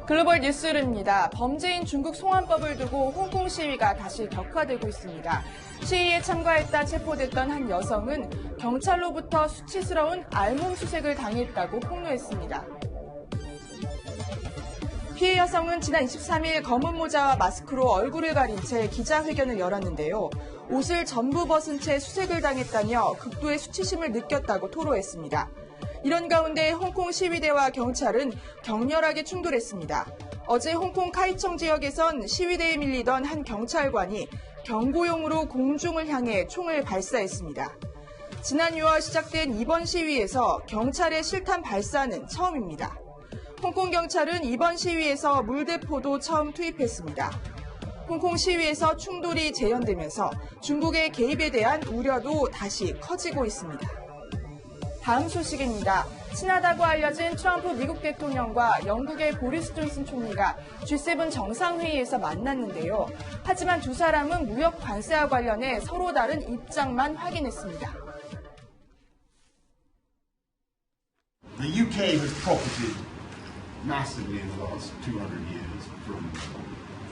글로벌 뉴스룸입니다. 범죄인 중국 송환법을 두고 홍콩 시위가 다시 격화되고 있습니다. 시위에 참가했다 체포됐던 한 여성은 경찰로부터 수치스러운 알몸수색을 당했다고 폭로했습니다. 피해 여성은 지난 23일 검은 모자와 마스크로 얼굴을 가린 채 기자회견을 열었는데요. 옷을 전부 벗은 채 수색을 당했다며 극도의 수치심을 느꼈다고 토로했습니다. 이런 가운데 홍콩 시위대와 경찰은 격렬하게 충돌했습니다. 어제 홍콩 카이청 지역에선 시위대에 밀리던 한 경찰관이 경고용으로 공중을 향해 총을 발사했습니다. 지난 6월 시작된 이번 시위에서 경찰의 실탄 발사는 처음입니다. 홍콩 경찰은 이번 시위에서 물대포도 처음 투입했습니다. 홍콩 시위에서 충돌이 재현되면서 중국의 개입에 대한 우려도 다시 커지고 있습니다. 다음 소식입니다. 친하다고 알려진 트럼프 미국 대통령과 영국의 보리스 존슨 총리가 G7 정상회의에서 만났는데요. 하지만 두 사람은 무역 관세와 관련해 서로 다른 입장만 확인했습니다. The UK has profited massively in the last 200 years from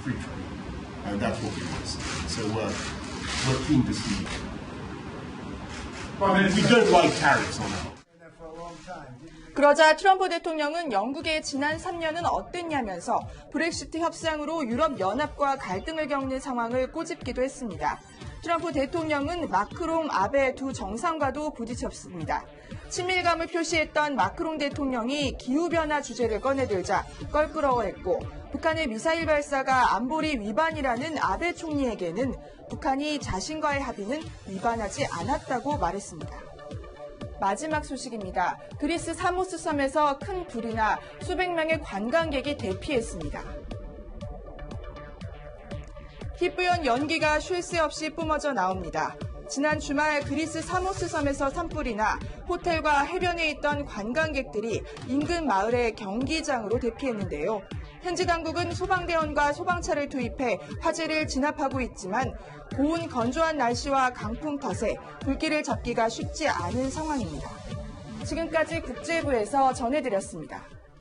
free trade, and that's what we want to see. So we're keen to see. We don't like tariffs on that. 그러자 트럼프 대통령은 영국의 지난 3년은 어땠냐면서 브렉시트 협상으로 유럽연합과 갈등을 겪는 상황을 꼬집기도 했습니다. 트럼프 대통령은 마크롱, 아베 두 정상과도 부딪혔습니다. 친밀감을 표시했던 마크롱 대통령이 기후변화 주제를 꺼내들자 껄끄러워했고 북한의 미사일 발사가 안보리 위반이라는 아베 총리에게는 북한이 자신과의 합의는 위반하지 않았다고 말했습니다. 마지막 소식입니다. 그리스 사모스 섬에서 큰 불이 나 수백 명의 관광객이 대피했습니다. 희뿌연 연기가 쉴 새 없이 뿜어져 나옵니다. 지난 주말 그리스 사모스 섬에서 산불이 나 호텔과 해변에 있던 관광객들이 인근 마을의 경기장으로 대피했는데요. 현지 당국은 소방대원과 소방차를 투입해 화재를 진압하고 있지만 고온 건조한 날씨와 강풍 탓에 불길을 잡기가 쉽지 않은 상황입니다. 지금까지 국제부에서 전해드렸습니다.